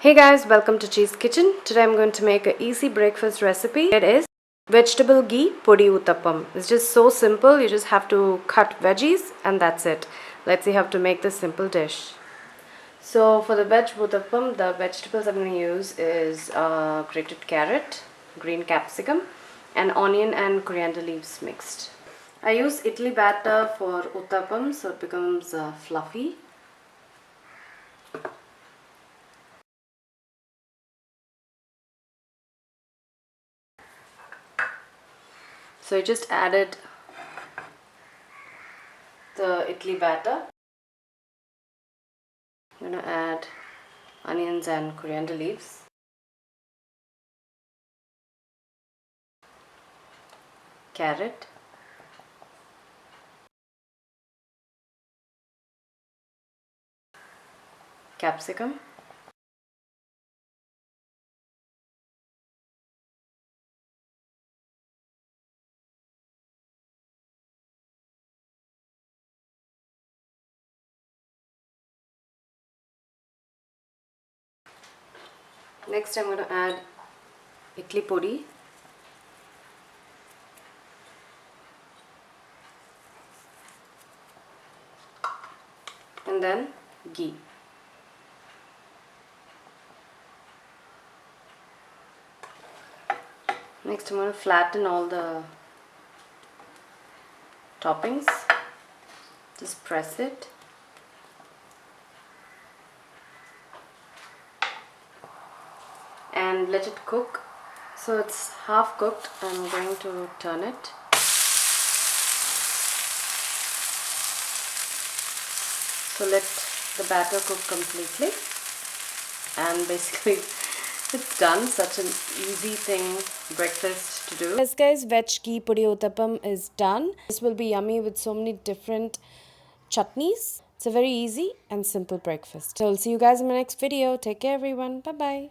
Hey guys, welcome to Cheese Kitchen. Today I'm going to make an easy breakfast recipe. It is vegetable ghee podi uthappam. It's just so simple. You just have to cut veggies and that's it. Let's see how to make this simple dish. So for the veg uthappam, the vegetables I'm going to use is grated carrot, green capsicum, and onion and coriander leaves mixed. I use idli batter for uthappam so it becomes fluffy. So I just added the idli batter. I'm going to add onions and coriander leaves. Carrot. Capsicum. Next I'm going to add Idli Podi. And then ghee. Next I'm going to flatten all the toppings. Just press it. And let it cook. So it's half cooked. I'm going to turn it. So let the batter cook completely. And basically it's done. Such an easy thing, breakfast to do. Yes guys, veg ghee podi uthappam is done. This will be yummy with so many different chutneys. It's a very easy and simple breakfast. So I'll see you guys in my next video. Take care everyone. Bye bye.